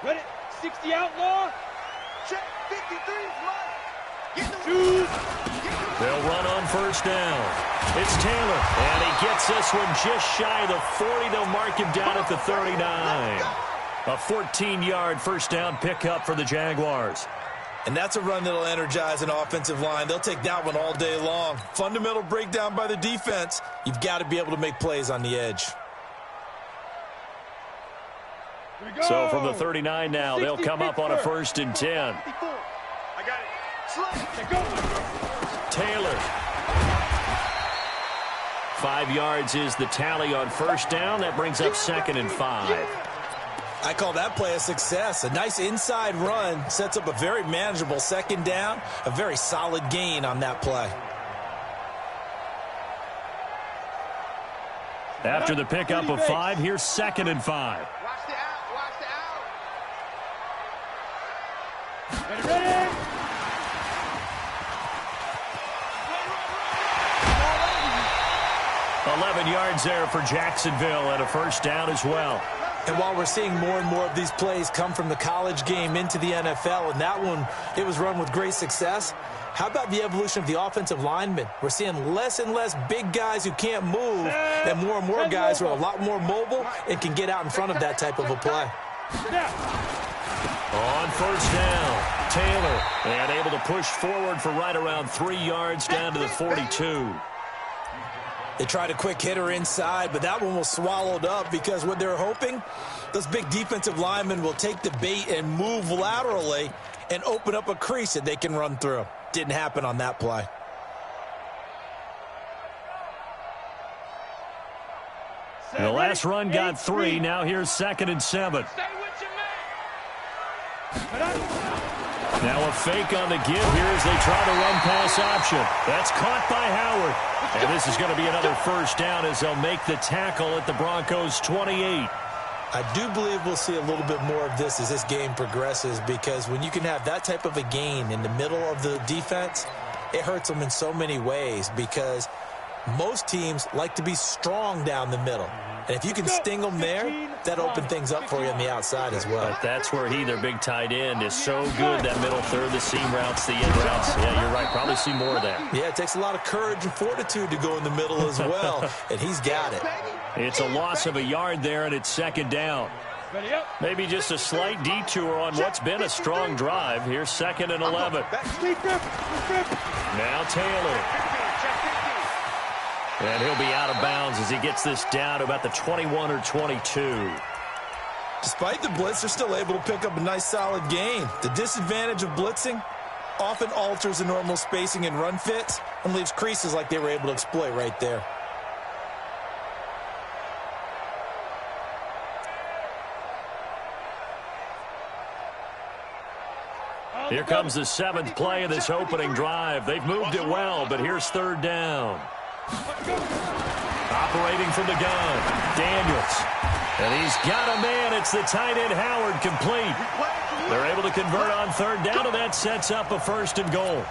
Ready? 60 outlaw. Check. 53 is mine. They'll run on first down. It's Taylor, and he gets this one just shy of the 40. They'll mark him down at the 39. A 14-yard first down pickup for the Jaguars. And that's a run that'll energize an offensive line. They'll take that one all day long. Fundamental breakdown by the defense. You've got to be able to make plays on the edge. So from the 39 now, they'll come up on a 1st and 10. I got it. Taylor. 5 yards is the tally on first down. That brings up 2nd and 5. I call that play a success. A nice inside run sets up a very manageable 2nd down. A very solid gain on that play. After the pickup of 5, here's 2nd and 5. Watch the out. Watch the out. Ready? 11 yards there for Jacksonville and a first down as well. And while we're seeing more and more of these plays come from the college game into the NFL, and that one, it was run with great success, how about the evolution of the offensive linemen? We're seeing less and less big guys who can't move and more guys who are a lot more mobile and can get out in front of that type of a play. On first down, Taylor, and able to push forward for right around 3 yards down to the 42. They tried a quick hitter inside, but that one was swallowed up because what they're hoping, those big defensive linemen will take the bait and move laterally and open up a crease that they can run through. Didn't happen on that play. The last run got 3. Now here's 2nd and 7. Now a fake on the give here as they try to run pass option. That's caught by Howard. And this is going to be another first down as they'll make the tackle at the Broncos' 28. I do believe we'll see a little bit more of this as this game progresses, because when you can have that type of a gain in the middle of the defense, it hurts them in so many ways, because most teams like to be strong down the middle. And if you can sting them there, that opens things up for you on the outside as well. But that's where their big tight end, is so good, that middle third, the seam routes, the end routes. Yeah, you're right. Probably see more of that. Yeah, it takes a lot of courage and fortitude to go in the middle as well, and he's got it. It's a loss of a yard there, and it's 2nd down. Maybe just a slight detour on what's been a strong drive. Here's 2nd and 11. Now Taylor. And he'll be out of bounds as he gets this down to about the 21 or 22. Despite the blitz, they're still able to pick up a nice solid gain. The disadvantage of blitzing often alters the normal spacing and run fits and leaves creases like they were able to exploit right there. Here comes the 7th play of this opening drive. They've moved it well, but here's 3rd down. Operating from the gun, Daniels. And he's got a man. It's the tight end, Howard, complete. They're able to convert on 3rd down, and that sets up a 1st and goal.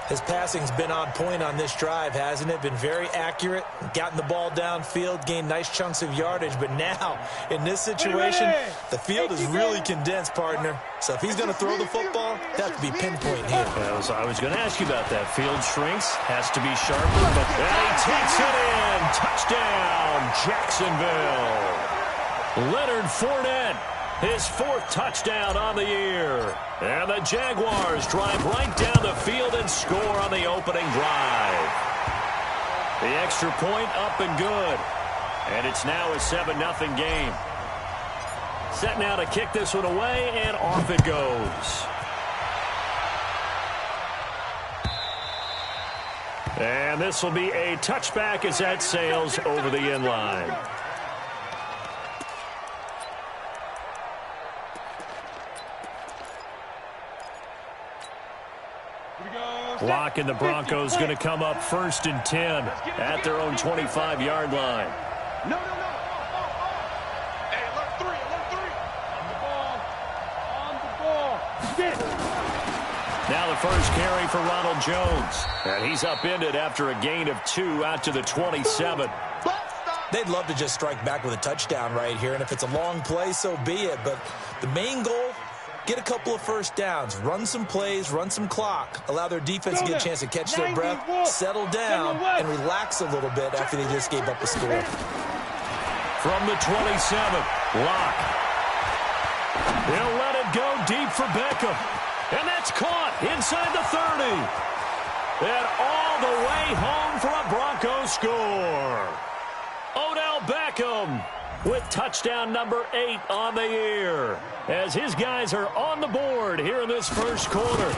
His passing's been on point on this drive, hasn't it? Been very accurate, gotten the ball downfield, gained nice chunks of yardage. But now, in this situation, the field is really condensed, partner. So if he's going to throw the football, that could be pinpoint here. I was going to ask you about that. Field shrinks, has to be sharper, but he takes it in. Touchdown, Jacksonville. Leonard Fournette, his 4th touchdown on the year. And the Jaguars drive right down the field and score on the opening drive. The extra point up and good. And it's now a 7-0 game. Set now to kick this one away, and off it goes. And this will be a touchback as that sails over the end line. Block, and the Broncos going to come up 1st and 10 at their own 25-yard line. No. Hey, alert 3. On the ball. Get it. Now the first carry for Ronald Jones. And he's upended after a gain of 2 out to the 27. Ball stop. They'd love to just strike back with a touchdown right here, and if it's a long play, so be it. But the main goal, get a couple of first downs, run some plays, run some clock, allow their defense to get a chance to catch their breath, settle down, and relax a little bit after they just gave up a score. From the 27, Locke. He'll let it go deep for Beckham. And that's caught inside the 30. And all the way home for a Broncos score. Odell Beckham with touchdown number 8 on the year, as his guys are on the board here in this first quarter.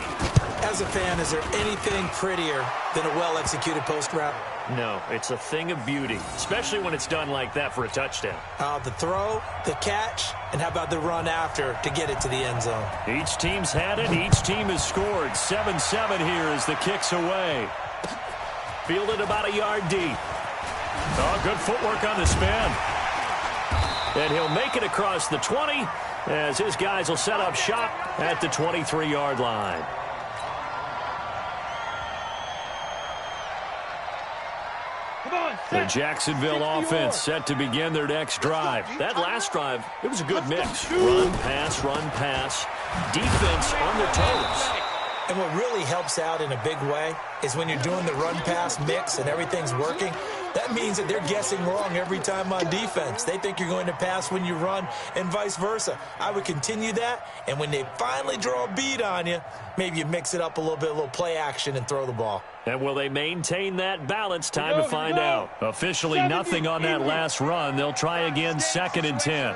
As a fan, is there anything prettier than a well-executed post route? No, it's a thing of beauty, especially when it's done like that for a touchdown. The throw, the catch, and how about the run after to get it to the end zone? Each team's had it. Each team has scored. 7-7 here as the kick's away. Fielded about a yard deep. Oh, good footwork on the spin. And he'll make it across the 20 as his guys will set up shop at the 23-yard line. The Jacksonville offense set to begin their next drive. That last drive, it was a good mix. Run, pass, defense on their toes. And what really helps out in a big way is when you're doing the run-pass mix and everything's working, that means that they're guessing wrong every time on defense. They think you're going to pass when you run and vice versa. I would continue that, and when they finally draw a beat on you, maybe you mix it up a little bit, a little play action, and throw the ball. And will they maintain that balance? Time to find out. Officially nothing on that last run. They'll try again, 2nd and 10.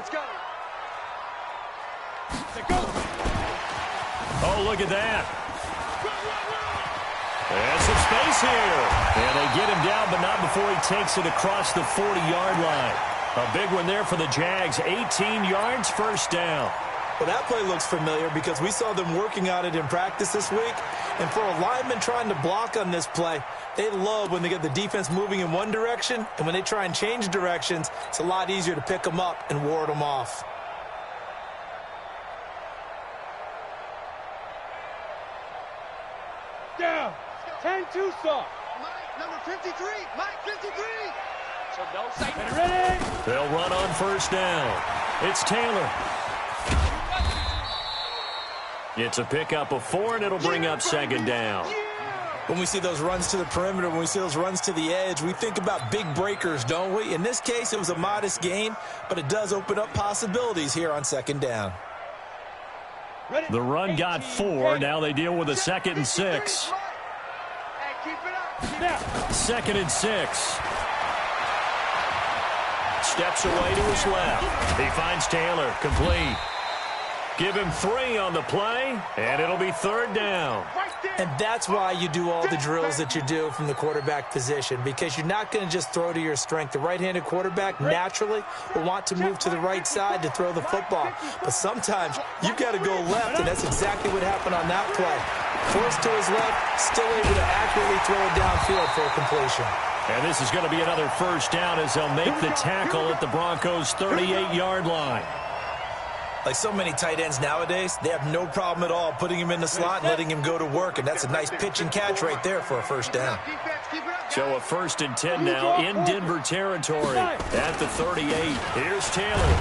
Oh, look at that. There's some space here. And they get him down, but not before he takes it across the 40-yard line. A big one there for the Jags. 18 yards, first down. Well, that play looks familiar because we saw them working on it in practice this week. And for a lineman trying to block on this play, they love when they get the defense moving in one direction. And when they try and change directions, it's a lot easier to pick them up and ward them off. Down. 10-2 soft. Mike, number 53. Mike, 53. So don't say Ready? They'll run on first down. It's Taylor. It's a pickup of 4, and it'll bring up 2nd down. When we see those runs to the perimeter, when we see those runs to the edge, we think about big breakers, don't we? In this case, it was a modest gain, but it does open up possibilities here on 2nd down. The run got 4. Now they deal with a 2nd and 6. 2nd and 6. Steps away to his left. He finds Taylor, complete. Give him 3 on the play, and it'll be 3rd down. And that's why you do all the drills that you do from the quarterback position, because you're not going to just throw to your strength. The right-handed quarterback naturally will want to move to the right side to throw the football. But sometimes you've got to go left, and that's exactly what happened on that play. Forced to his left, still able to accurately throw it downfield for a completion. And this is going to be another first down as they'll make the tackle at the Broncos' 38-yard line. Like so many tight ends nowadays, they have no problem at all putting him in the slot and letting him go to work, and that's a nice pitch and catch right there for a first down. So a 1st and 10 now in Denver territory at the 38. Here's Taylor.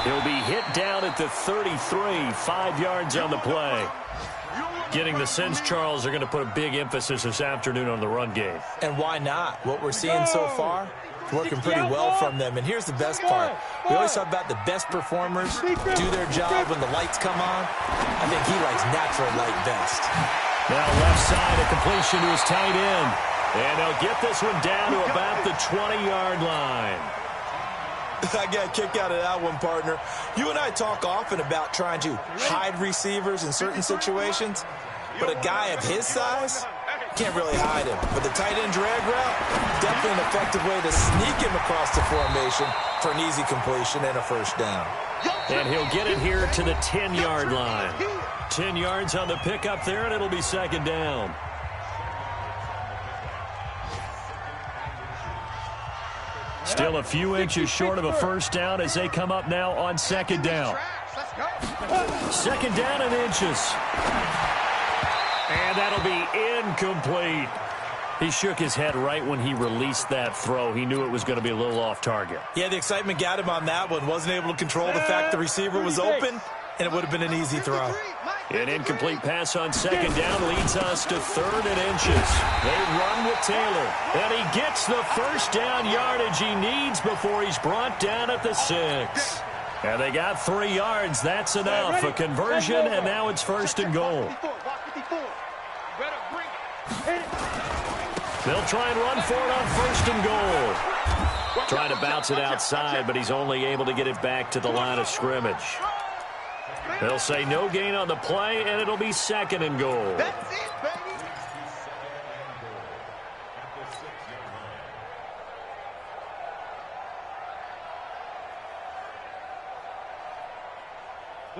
He'll be hit down at the 33, 5 yards on the play. Getting the sense, Charles, they're going to put a big emphasis this afternoon on the run game. And why not? What we're seeing so far, working pretty well from them. And here's the best part. We always talk about the best performers do their job when the lights come on. I think he likes natural light best. Now left side, a completion to his tight end. And they'll get this one down to about the 20-yard line. I got a kick out of that one, partner. You and I talk often about trying to hide receivers in certain situations, but a guy of his size can't really hide him. But the tight end drag route, definitely an effective way to sneak him across the formation for an easy completion and a first down. And he'll get it here to the 10-yard line. 10 yards on the pickup there, and it'll be 2nd down. Still a few inches short of a first down as they come up now on 2nd down. 2nd down and inches. And that'll be incomplete. He shook his head right when he released that throw. He knew it was going to be a little off target. Yeah, the excitement got him on that one. Wasn't able to control the fact the receiver was open, and it would have been an easy throw. An incomplete pass on second down leads us to 3rd and inches. They run with Taylor, and he gets the first down yardage he needs before he's brought down at the 6. And they got 3 yards. That's enough. A conversion, and now it's 1st and goal. They'll try and run for it on 1st and goal. Trying to bounce it outside, but he's only able to get it back to the line of scrimmage. They'll say no gain on the play, and it'll be 2nd and goal. That's it, baby.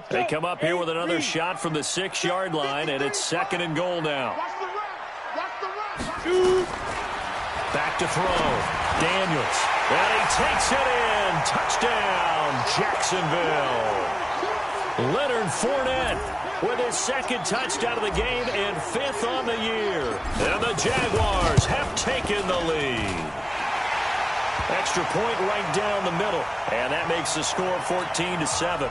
They come up here with another shot from the 6-yard line, and it's 2nd and goal now. Back to throw. Daniels. And he takes it in. Touchdown, Jacksonville. Leonard Fournette with his 2nd touchdown of the game and 5th on the year. And the Jaguars have taken the lead. Extra point right down the middle. And that makes the score 14-7.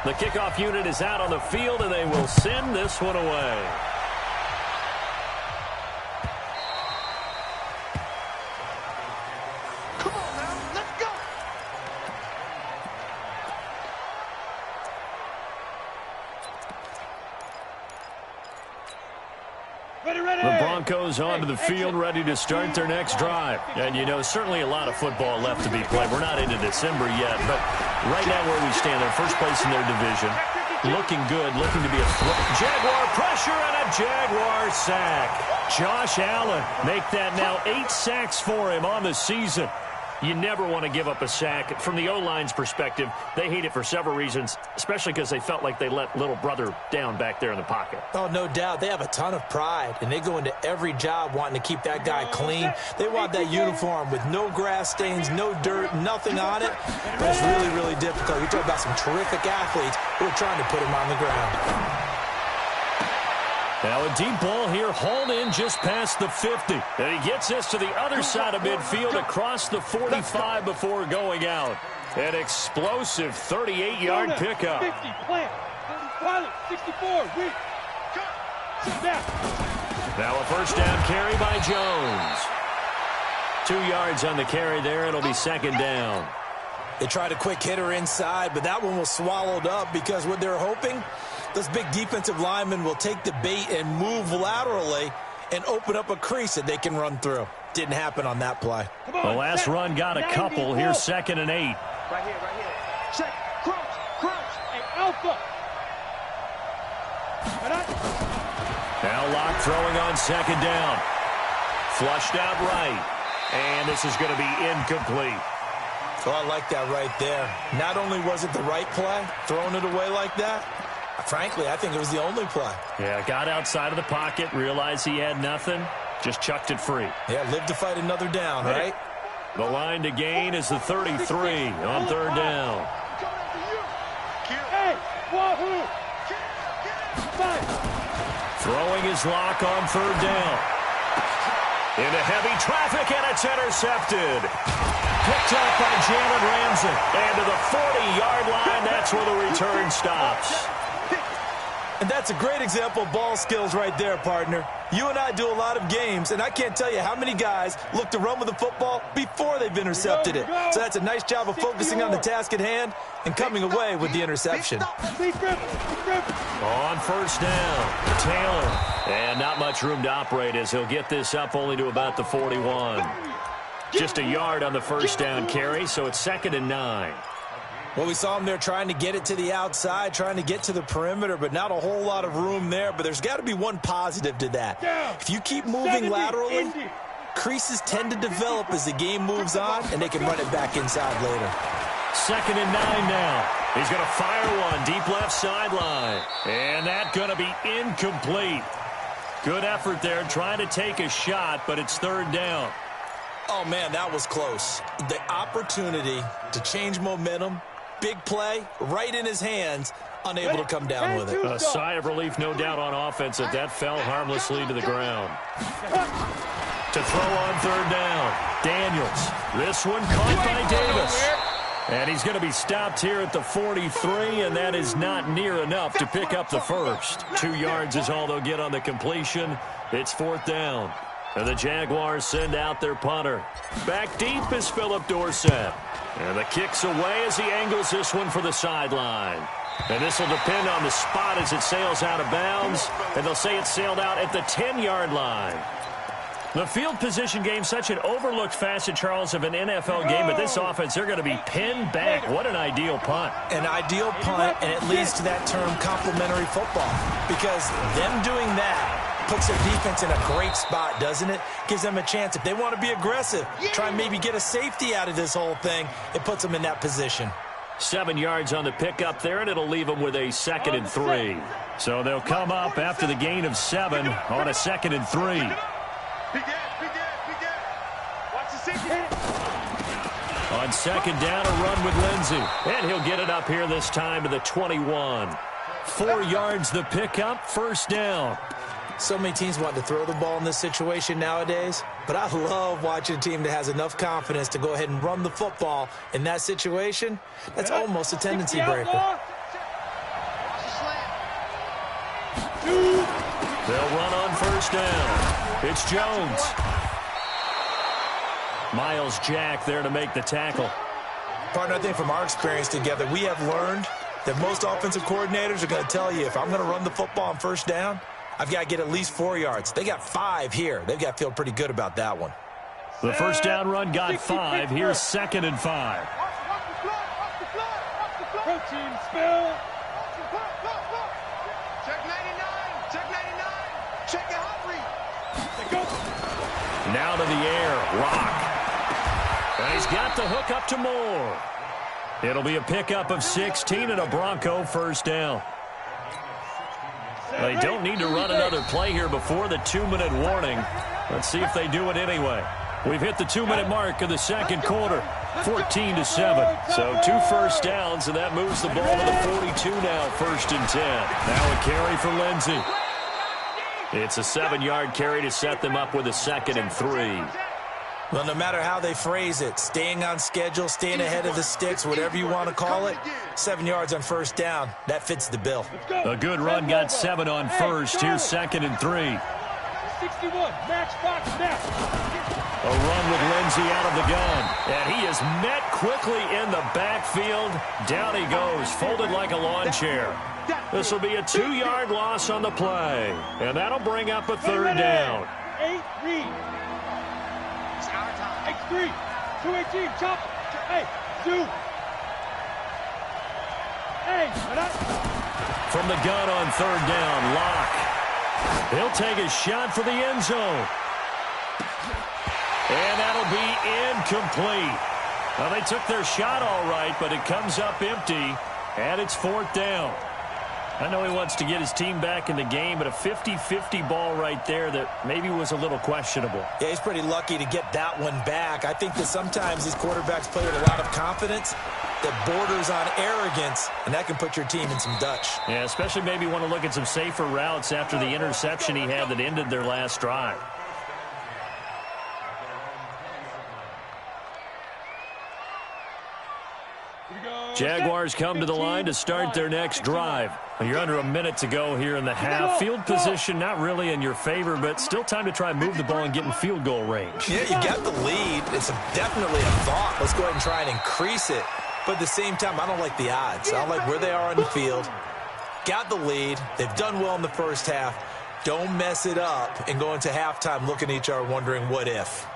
The kickoff unit is out on the field, and they will send this one away. Come on now, let's go. The Broncos onto the field, ready to start their next drive. And, you know, certainly a lot of football left to be played. We're not into December yet, but right now where we stand, they're first place in their division. Looking good, looking to be a threat. Jaguar pressure and a Jaguar sack. Josh Allen, make that now 8 sacks for him on the season. You never want to give up a sack. From the O-line's perspective, they hate it for several reasons, especially because they felt like they let little brother down back there in the pocket. Oh, no doubt. They have a ton of pride, and they go into every job wanting to keep that guy clean. They want that uniform with no grass stains, no dirt, nothing on it. But it's really, really difficult. You're talking about some terrific athletes who are trying to put him on the ground. Now a deep ball here, hauled in just past the 50. And he gets this to the other side of midfield across the 45 before going out. An explosive 38-yard pickup. 50, plant. Pilot, 64, weak. Now a first down carry by Jones. 2 yards on the carry there. It'll be 2nd down. They tried a quick hitter inside, but that one was swallowed up because what they're hoping, those big defensive linemen will take the bait and move laterally and open up a crease that they can run through. Didn't happen on that play. The last run got a couple. Here's 2nd and 8. Right here. Check. Crouch. Hey, Alpha. Now Locke throwing on 2nd down. Flushed out right. And this is going to be incomplete. Oh, I like that right there. Not only was it the right play, throwing it away like that, frankly, I think it was the only play. Yeah, got outside of the pocket, realized he had nothing, just chucked it free. Yeah, live to fight another down, right? The line to gain is the 33 on 3rd down. Hey, wahoo! Throwing his Lock on 3rd down. Into heavy traffic, and it's intercepted. Picked up by Jalen Ramsey. And to the 40-yard line, that's where the return stops. And that's a great example of ball skills right there, partner. You and I do a lot of games, and I can't tell you how many guys look to run with the football before they've intercepted it. So that's a nice job of focusing on the task at hand and coming away with the interception. On 1st down, Taylor. And not much room to operate as he'll get this up only to about the 41. Just a yard on the first down carry, so it's 2nd and 9. Well, we saw him there trying to get it to the outside, trying to get to the perimeter, but not a whole lot of room there. But there's got to be one positive to that. If you keep moving laterally, creases tend to develop as the game moves on, and they can run it back inside later. 2nd and 9 now. He's going to fire one deep left sideline. And that's going to be incomplete. Good effort there trying to take a shot, but it's 3rd down. Oh, man, that was close. The opportunity to change momentum, big play, right in his hands, unable to come down with it. A sigh of relief, no doubt, on offense that fell harmlessly to the ground. To throw on third down, Daniels. This one caught by Davis. And he's going to be stopped here at the 43, and that is not near enough to pick up the first. 2 yards is all they'll get on the completion. It's fourth down. And the Jaguars send out their punter. Back deep is Philip Dorsett. And the kick's away as he angles this one for the sideline. And this will depend on the spot as it sails out of bounds. And they'll say it sailed out at the 10-yard line. The field position game, such an overlooked facet, Charles, of an NFL game. But this offense, they're going to be pinned back. What an ideal punt. An ideal punt, and it leads to that term complementary football. Because them doing that puts their defense in a great spot, doesn't it? Gives them a chance. If they want to be aggressive, try and maybe get a safety out of this whole thing, it puts them in that position. 7 yards on the pickup there, and it'll leave them with a 2nd and 3. So they'll come up after the gain of 7 on a 2nd and 3. Watch the safety. On 2nd down, a run with Lindsey. And he'll get it up here this time to the 21. 4 yards the pickup, first down. So many teams want to throw the ball in this situation nowadays, but I love watching a team that has enough confidence to go ahead and run the football in that situation. That's almost a tendency breaker. They'll run on first down. It's Jones. Miles Jack there to make the tackle. Partner, I think from our experience together, we have learned that most offensive coordinators are going to tell you, if I'm going to run the football on first down, I've got to get at least 4 yards. They got 5 here. They've got to feel pretty good about that one. The first down run got 5. Here's 2nd and 5. Protein spill. Check 99. Check 99. Check it, Humphrey. Now to the air. Rock. And he's got the hook up to Moore. It'll be a pickup of 16 and a Bronco first down. They don't need to run another play here before the 2-minute warning. Let's see if they do it anyway. We've hit the 2-minute mark of the second quarter, 14-7. So 2 first downs, and that moves the ball to the 42 now, 1st and 10. Now a carry for Lindsey. It's a 7-yard carry to set them up with a 2nd and 3. Well, no matter how they phrase it, staying on schedule, staying ahead of the sticks, whatever you want to call it, 7 yards on first down, that fits the bill. A good run got 7 on first. Here's 2nd and 3. 61, matchbox snap. A run with Lindsey out of the gun. And he is met quickly in the backfield. Down he goes, folded like a lawn chair. This will be a 2-yard loss on the play. And that'll bring up a 3rd down. 8 read. X3, 218, chop. Hey, 2. Hey, what up? From the gun on 3rd down, Locke. He'll take a shot for the end zone. And that'll be incomplete. Well, they took their shot all right, but it comes up empty, and it's 4th down. I know he wants to get his team back in the game, but a 50-50 ball right there that maybe was a little questionable. Yeah, he's pretty lucky to get that one back. I think that sometimes these quarterbacks play with a lot of confidence that borders on arrogance, and that can put your team in some Dutch. Yeah, especially maybe want to look at some safer routes after the interception he had that ended their last drive. Jaguars come to the line to start their next drive. You're under a minute to go here in the half. Field position not really in your favor, but still time to try and move the ball and get in field goal range. Yeah, you got the lead. It's definitely a thought. Let's go ahead and try and increase it. But at the same time, I don't like the odds. I don't like where they are on the field. Got the lead. They've done well in the first half. Don't mess it up and go into halftime looking at each other wondering what if.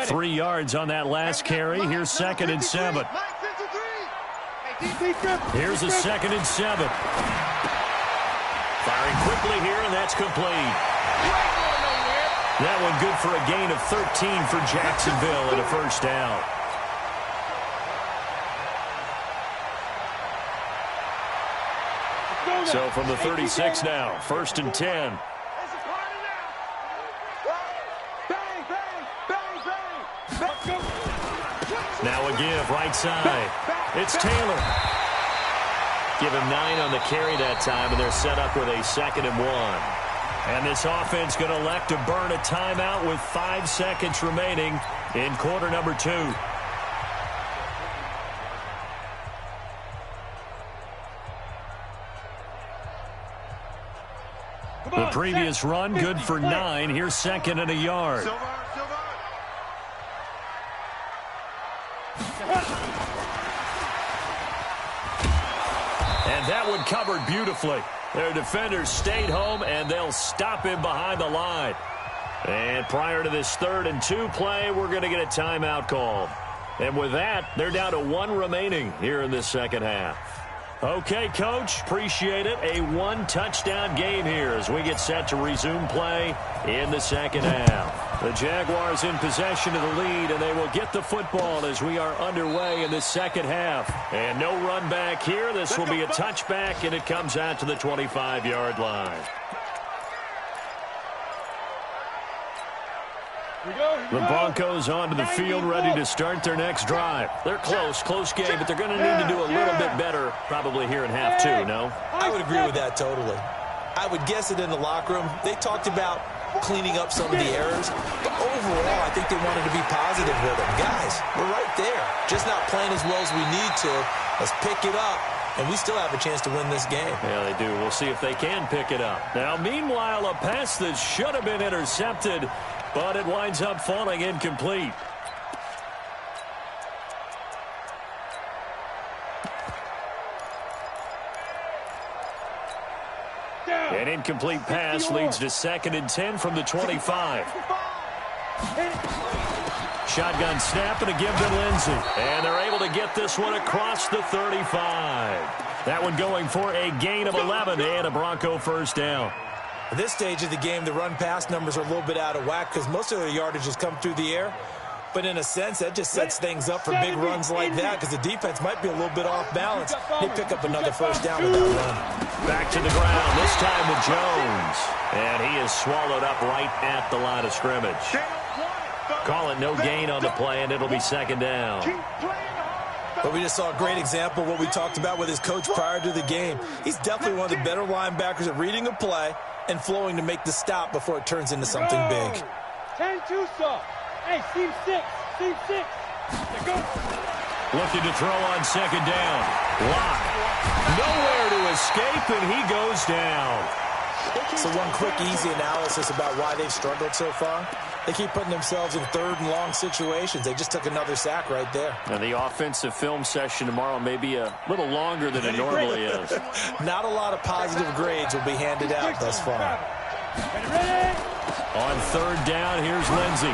3 yards on that last carry. Here's 2nd and 7. Here's a 2nd and 7. Firing quickly here, and that's complete. That one good for a gain of 13 for Jacksonville and a first down. So from the 36 now, 1st and 10. Now a give right side. It's Taylor. Give him 9 on the carry that time, and they're set up with a 2nd and 1. And this offense going to elect to burn a timeout with 5 seconds remaining in quarter number 2. The previous run good for 9. Here's 2nd and a yard. And that one covered beautifully. Their defenders stayed home, and they'll stop him behind the line. And prior to this 3rd and 2 play, we're going to get a timeout call. And with that, they're down to 1 remaining here in this second half. Okay, Coach, appreciate it. A 1-touchdown game here as we get set to resume play in the second half. The Jaguars in possession of the lead, and they will get the football as we are underway in the second half. And no run back here. This will be a touchback, and it comes out to the 25-yard line. The Broncos onto the field, ready to start their next drive. They're close game, but they're going to need to do a little bit better probably here in half 2, no? I would agree with that totally. I would guess it in the locker room. They talked about cleaning up some of the errors, but overall, I think they wanted to be positive with them. Guys, we're right there. Just not playing as well as we need to. Let's pick it up, and we still have a chance to win this game. Yeah, they do. We'll see if they can pick it up. Now, meanwhile, a pass that should have been intercepted, but it winds up falling incomplete. An incomplete pass leads to 2nd and 10 from the 25. Shotgun snap and a give to Lindsey. And they're able to get this one across the 35. That one going for a gain of 11 and a Bronco first down. At this stage of the game, the run-pass numbers are a little bit out of whack because most of their yardage has come through the air. But in a sense, that just sets things up for big runs like that because the defense might be a little bit off balance. They pick up another first down with that run. Back to the ground, this time with Jones. And he is swallowed up right at the line of scrimmage. Call it no gain on the play, and it'll be 2nd down. But we just saw a great example of what we talked about with his coach prior to the game. He's definitely one of the better linebackers at reading a play and flowing to make the stop before it turns into something big. 10-2 saw. Hey, team 6. Team 6. Go. Looking to throw on 2nd down. Lock. Nowhere to escape, and he goes down. So one quick, easy analysis about why they've struggled so far. They keep putting themselves in 3rd and long situations. They just took another sack right there. And the offensive film session tomorrow may be a little longer than it normally is. Not a lot of positive grades will be handed out thus far. On 3rd down, here's Lindsey.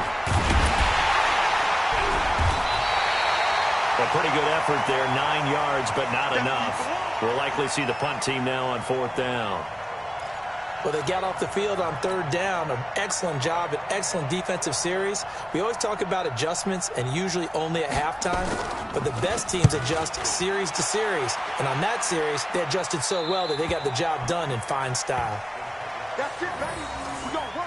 A pretty good effort there, 9 yards, but not enough. We'll likely see the punt team now on 4th down. Well, they got off the field on 3rd down. An excellent job, an excellent defensive series. We always talk about adjustments and usually only at halftime, but the best teams adjust series to series. And on that series, they adjusted so well that they got the job done in fine style. That's it, baby. We're going to work.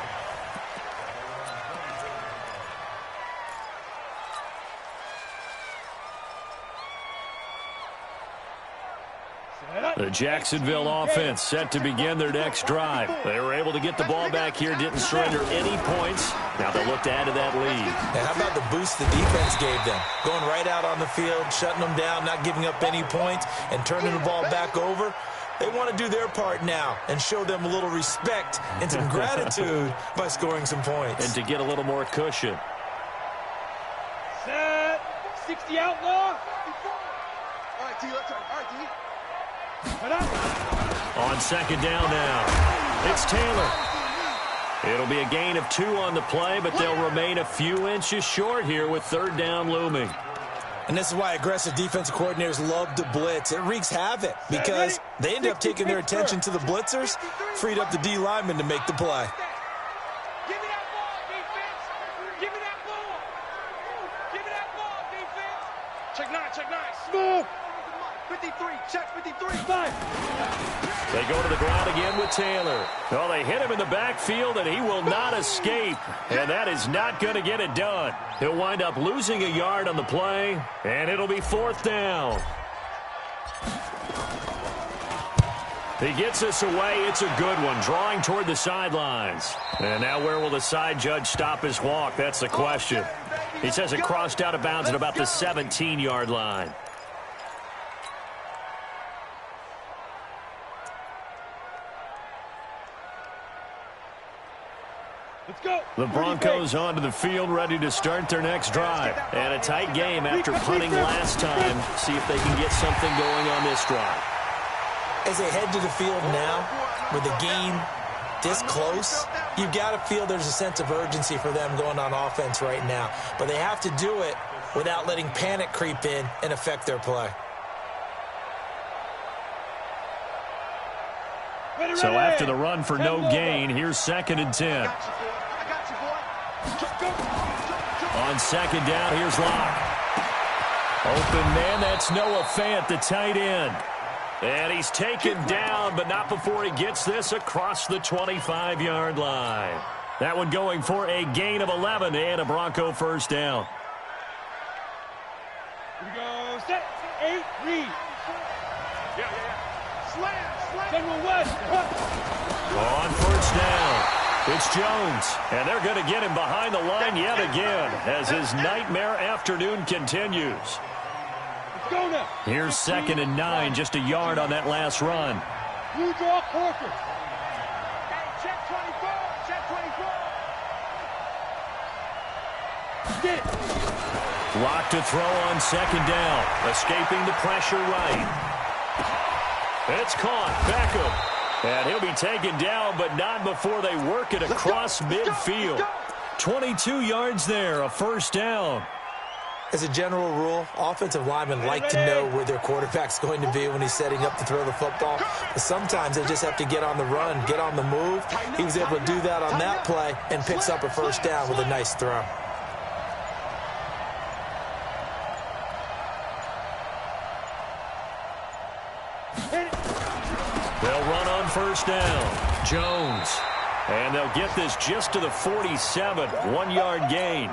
The Jacksonville offense set to begin their next drive. They were able to get the ball back here, didn't surrender any points. Now they'll look to add to that lead. And how about the boost the defense gave them? Going right out on the field, shutting them down, not giving up any points, and turning the ball back over. They want to do their part now and show them a little respect and some gratitude by scoring some points. And to get a little more cushion. Set. 60 outlaw. All right, T, let's go. All right, T. On 2nd down now, it's Taylor. It'll be a gain of 2 on the play, but they'll remain a few inches short here with 3rd down looming. And this is why aggressive defensive coordinators love to blitz. It wreaks havoc because they end up taking their attention to the blitzers, freed up the D lineman to make the play. Give me that ball, defense. Give me that ball. Give me that ball, defense. Check 9. Smooth. 53, check 53. 5. They go to the ground again with Taylor. Well, they hit him in the backfield, and he will not escape. And that is not going to get it done. He'll wind up losing a yard on the play, and it'll be 4th down. He gets us away. It's a good one, drawing toward the sidelines. And now where will the side judge stop his walk? That's the question. He says it crossed out of bounds at about the 17-yard line. The Broncos onto the field, ready to start their next drive. And a tight game after punting last time. See if they can get something going on this drive. As they head to the field now, with the game this close, you've got to feel there's a sense of urgency for them going on offense right now. But they have to do it without letting panic creep in and affect their play. So after the run for no gain, here's 2nd and 10. On 2nd down, here's Locke. Open man, that's Noah Fant, the tight end. And he's taken down, but not before he gets this across the 25-yard line. That one going for a gain of 11 and a Bronco first down. Here we go. Set. 8. Read. Yeah. Slam. Then we'll west. On first down, it's Jones. And they're going to get him behind the line yet again as his nightmare afternoon continues. Here's 2nd and 9, just a yard on that last run. You draw Corker. Hey, check 24. Check 24. Get it. Lock to throw on 2nd down. Escaping the pressure right. It's caught. Beckham. And he'll be taken down, but not before they work it across midfield. 22 yards there, a first down. As a general rule, offensive linemen like to know where their quarterback's going to be when he's setting up to throw the football. But sometimes they just have to get on the run, get on the move. He was able to do that on that play and picks up a first down with a nice throw. They'll run on first down. Jones. And they'll get this just to the 47, 1-yard gain.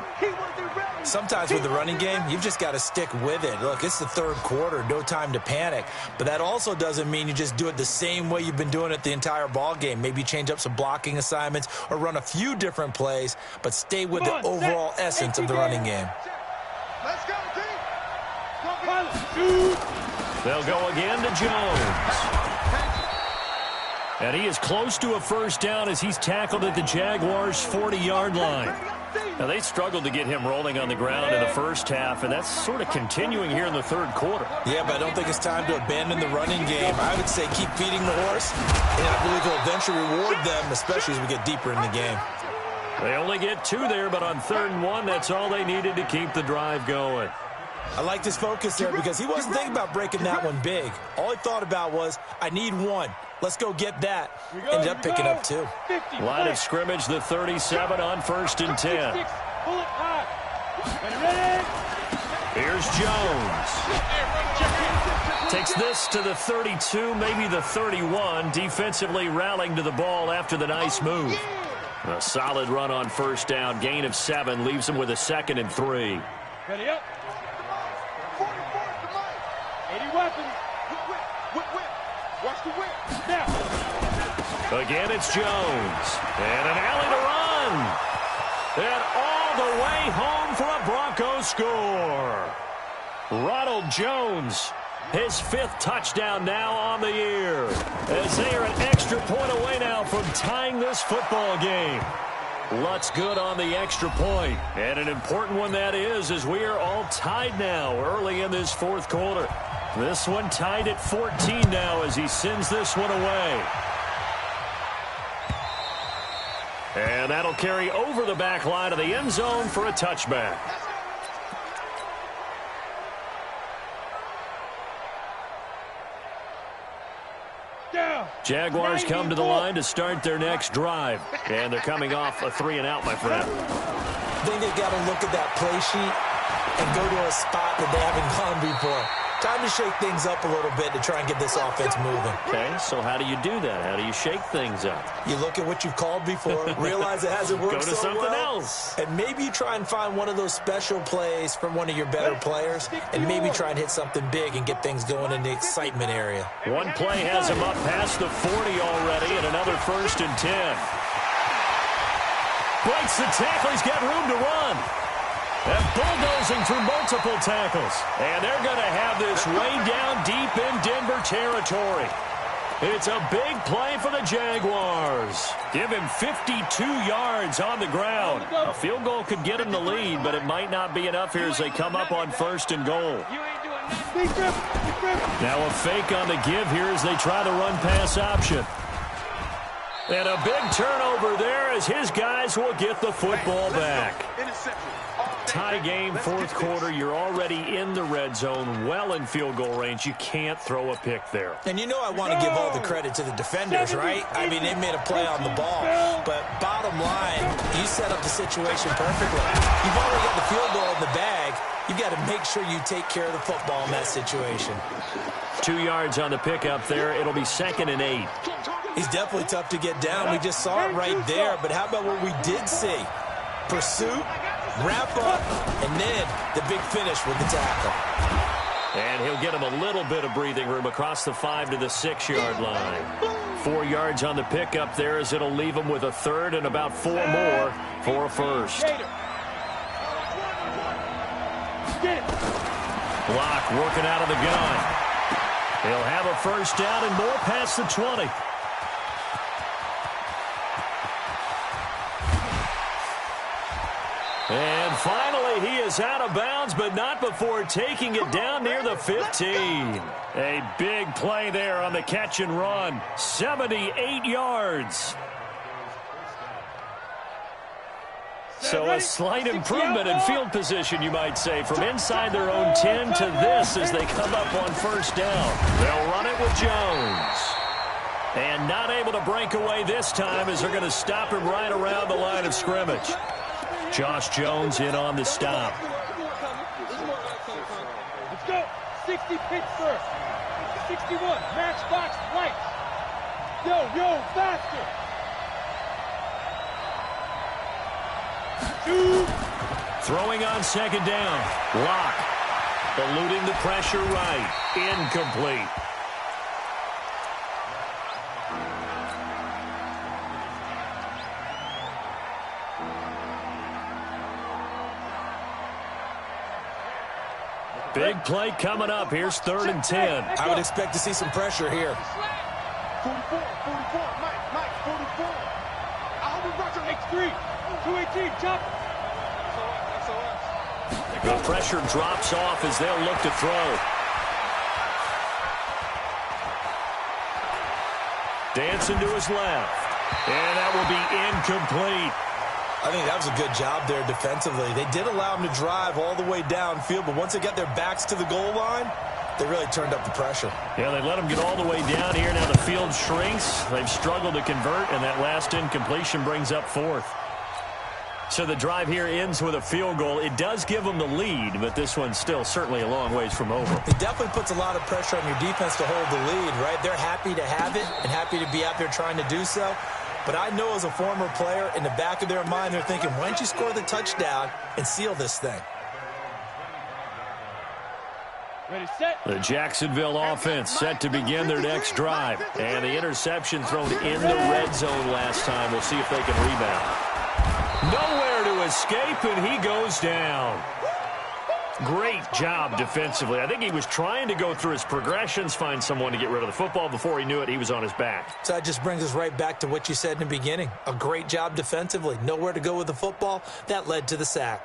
Sometimes with the running game, you've just got to stick with it. Look, it's the 3rd quarter, no time to panic. But that also doesn't mean you just do it the same way you've been doing it the entire ball game. Maybe change up some blocking assignments or run a few different plays, but stay with the overall essence of the running game. Let's go, Shoot. They'll go again to Jones. And he is close to a first down as he's tackled at the Jaguars' 40-yard line. Now, they struggled to get him rolling on the ground in the first half, and that's sort of continuing here in the 3rd quarter. Yeah, but I don't think it's time to abandon the running game. I would say keep feeding the horse, and I believe he'll eventually reward them, especially as we get deeper in the game. They only get 2 there, but on 3rd and 1, that's all they needed to keep the drive going. I like this focus there because he wasn't thinking about breaking that one big. All he thought about was, I need 1. Let's go get that. Ended up picking up 2. Line of scrimmage, the 37 on 1st and 10. Here's Jones. Takes this to the 32, maybe the 31. Defensively rallying to the ball after the nice move. A solid run on first down. Gain of 7 leaves him with a 2nd and 3. Ready up. 80 weapons. Watch the whip. Now. Again, it's Jones. And an alley to run. And all the way home for a Broncos score. Ronald Jones, his 5th touchdown now on the year. As they are an extra point away now from tying this football game. Lutz good on the extra point. And an important one that is, as we are all tied now early in this 4th quarter. This one tied at 14 now as he sends this one away. And that'll carry over the back line of the end zone for a touchback. Jaguars come to the line to start their next drive. And they're coming off a 3-and-out, my friend. I think they've got to look at that play sheet and go to a spot that they haven't gone before. Time to shake things up a little bit to try and get this offense moving. Okay, so how do you do that? How do you shake things up? You look at what you've called before, realize it hasn't worked Go to so something well, else. and maybe you try and find one of those special plays from one of your better players, and maybe try and hit something big and get things going in the excitement area. One play has him up past the 40 already, and another 1st and 10. Breaks the tackle. He's got room to run. And bulldozing through multiple tackles. And they're going to have this way down deep in Denver territory. It's a big play for the Jaguars. Give him 52 yards on the ground. A field goal could get him the lead, but it might not be enough here as they come up on 1st and goal. Now a fake on the give here as they try the run-pass option. And a big turnover there as his guys will get the football back. Tie game, 4th quarter. You're already in the red zone, well in field goal range. You can't throw a pick there. And you know I want to give all the credit to the defenders, right? I mean, they made a play on the ball. But bottom line, you set up the situation perfectly. You've already got the field goal in the bag. You've got to make sure you take care of the football in that situation. 2 yards on the pickup there. It'll be 2nd and 8. He's definitely tough to get down. We just saw it right there. But how about what we did see? Pursuit, wrap up, and then the big finish with the tackle. And he'll get him a little bit of breathing room across the 5 to the 6-yard line. 4 yards on the pickup there as it'll leave him with a 3rd and about 4 more for a 1st. Block working out of the gun. He'll have a 1st down and more past the 20. And finally, he is out of bounds, but not before taking it down near the 15. A big play there on the catch and run. 78 yards. So a slight improvement in field position, you might say, from inside their own 10 to this as they come up on 1st down. They'll run it with Jones. And not able to break away this time as they're going to stop him right around the line of scrimmage. Josh Jones in on the stop. Let's go. 60 pitch first. 61. Matchbox lights. Yo, faster. 2. Throwing on 2nd down. Lock. Eluding the pressure right. Incomplete. Big play coming up. Here's 3rd and 10. I would expect to see some pressure here. 44, Mike, 44. I hope we brought your X3. 218, chop. The pressure drops off as they'll look to throw. Dancing to his left. And that will be incomplete. I think that was a good job there defensively. They did allow them to drive all the way downfield, but once they got their backs to the goal line, they really turned up the pressure. Yeah, they let them get all the way down here. Now the field shrinks. They've struggled to convert, and that last incompletion brings up 4th. So the drive here ends with a field goal. It does give them the lead, but this one's still certainly a long ways from over. It definitely puts a lot of pressure on your defense to hold the lead, right? They're happy to have it and happy to be out there trying to do so. But I know as a former player, in the back of their mind, they're thinking, why don't you score the touchdown and seal this thing? Ready, set. The Jacksonville offense set to begin their next drive. And the interception thrown in the red zone last time. We'll see if they can rebound. Nowhere to escape, and he goes down. Great job defensively. I think he was trying to go through his progressions, find someone to get rid of the football. Before he knew it, he was on his back. So that just brings us right back to what you said in the beginning. A great job defensively. Nowhere to go with the football. That led to the sack.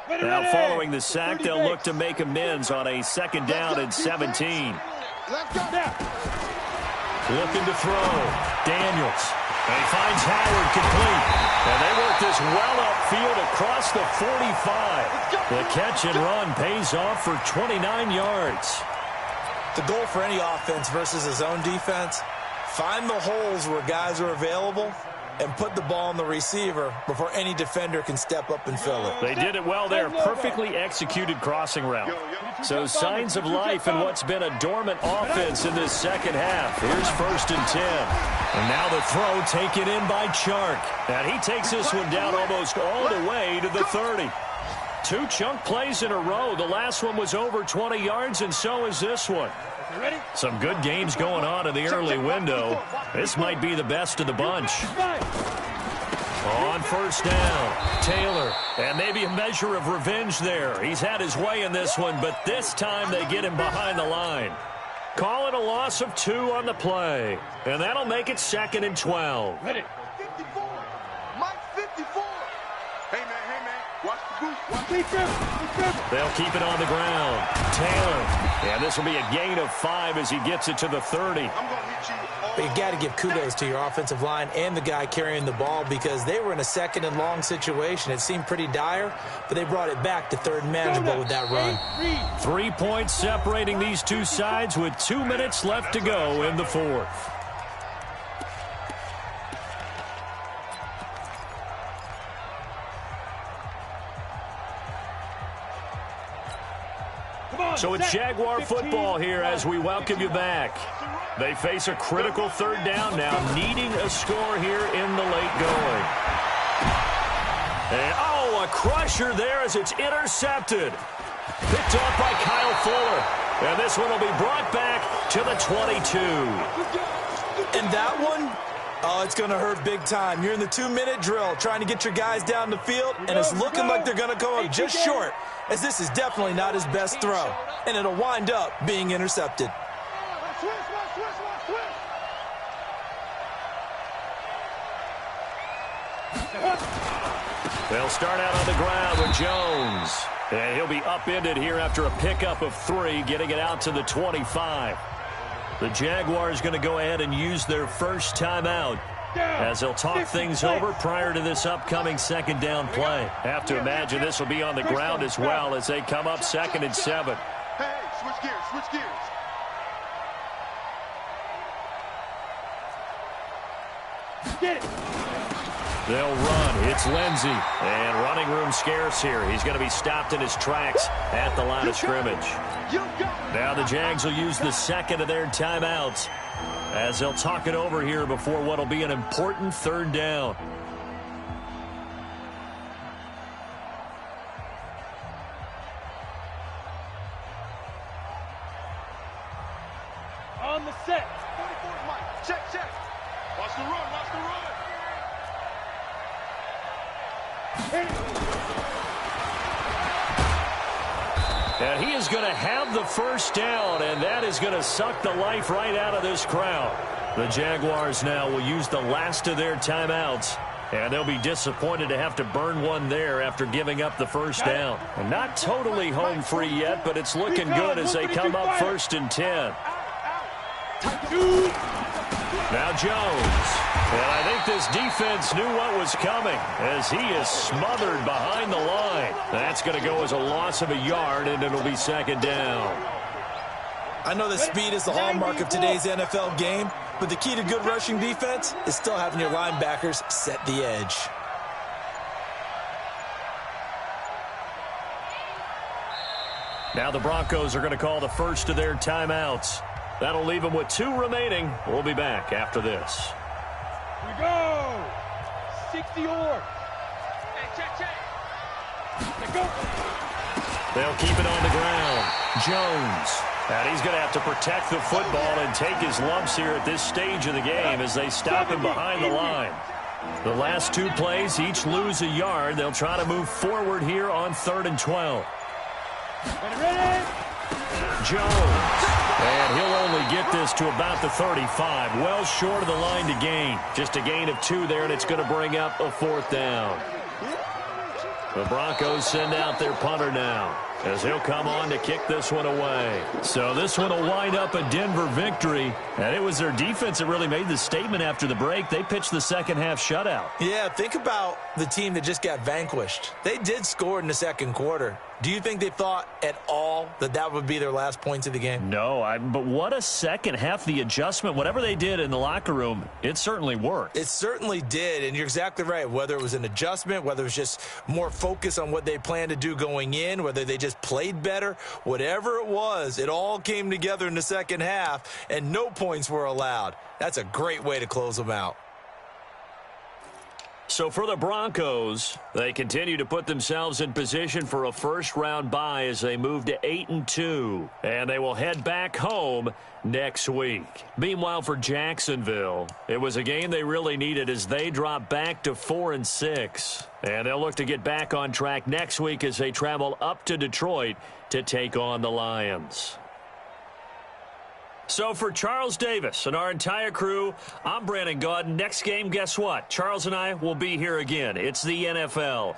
Now following the sack, they'll look to make amends on a 2nd down and 17. Looking to throw. Daniels. And he finds Howard complete. And they work this well upfield across the 45. The catch and run pays off for 29 yards. The goal for any offense versus a zone defense, find the holes where guys are available and put the ball on the receiver before any defender can step up and fill it. They did it well there. Perfectly executed crossing route. So signs of life in what's been a dormant offense in this second half. Here's 1st and 10. And now the throw taken in by Chark. And he takes this one down almost all the way to the 30. 2 chunk plays in a row. The last one was over 20 yards, and so is this one. Some good games going on in the early window. This might be the best of the bunch. On 1st down, Taylor. And maybe a measure of revenge there. He's had his way in this one, but this time they get him behind the line. Call it a loss of 2 on the play. And that'll make it 2nd and 12. 54. Mike 54. Hey, man. Watch the boot. They'll keep it on the ground. Taylor. And this will be a gain of 5 as he gets it to the 30. I'm going to hit you. But you got to give kudos to your offensive line and the guy carrying the ball because they were in a 2nd and long situation. It seemed pretty dire, but they brought it back to 3rd and manageable with that run. 3 points separating these two sides with 2 minutes left to go in the 4th. So it's Jaguar football here as we welcome you back. They face a critical 3rd down now, needing a score here in the late going. And, a crusher there as it's intercepted. Picked off by Kyle Fuller. And this one will be brought back to the 22. And that one, it's going to hurt big time. You're in the 2-minute drill trying to get your guys down the field, and it's looking like they're going to come up just short, as this is definitely not his best throw, and it'll wind up being intercepted. They'll start out on the ground with Jones. And he'll be upended here after a pickup of 3, getting it out to the 25. The Jaguars going to go ahead and use their first timeout as they'll talk things over prior to this upcoming 2nd down play. Have to imagine this will be on the ground as well as they come up 2nd and 7. Hey, switch gears. Get it. They'll run. It's Lindsey. And running room scarce here. He's going to be stopped in his tracks at the line of scrimmage. Now the Jags will use the 2nd of their timeouts as they'll talk it over here before what will be an important 3rd down. On the set. 44 Mike. Check. Watch the run. And he is going to have the 1st down, and that is going to suck the life right out of this crowd. The Jaguars now will use the last of their timeouts, and they'll be disappointed to have to burn one there after giving up the 1st down. And not totally home free yet, but it's looking good as they come up 1st and 10. Now Jones. And I think this defense knew what was coming as he is smothered behind the line. That's going to go as a loss of a yard, and it'll be 2nd down. I know that speed is the hallmark of today's NFL game, but the key to good rushing defense is still having your linebackers set the edge. Now the Broncos are going to call the first of their timeouts. That'll leave them with 2 remaining. We'll be back after this. We go. 60 or. Check. Go. They'll keep it on the ground. Jones. And he's going to have to protect the football and take his lumps here at this stage of the game as they stop him behind the line. The last 2 plays each lose a yard. They'll try to move forward here on 3rd and 12. Ready. Jones. And he'll only get this to about the 35. Well short of the line to gain. Just a gain of 2 there, and it's going to bring up a 4th down. The Broncos send out their punter now as he'll come on to kick this one away. So this one will wind up a Denver victory. And it was their defense that really made the statement after the break. They pitched the second half shutout. Yeah, think about the team that just got vanquished. They did score in the 2nd quarter. Do you think they thought at all that that would be their last points of the game? No, but what a second half. The adjustment, whatever they did in the locker room, it certainly worked. It certainly did, and you're exactly right. Whether it was an adjustment, whether it was just more focus on what they planned to do going in, whether they just played better, whatever it was, it all came together in the second half, and no points were allowed. That's a great way to close them out. So for the Broncos, they continue to put themselves in position for a first-round bye as they move to 8-2, and they will head back home next week. Meanwhile, for Jacksonville, it was a game they really needed as they drop back to 4-6, and they'll look to get back on track next week as they travel up to Detroit to take on the Lions. So for Charles Davis and our entire crew, I'm Brandon Gaudin. Next game, guess what? Charles and I will be here again. It's the NFL.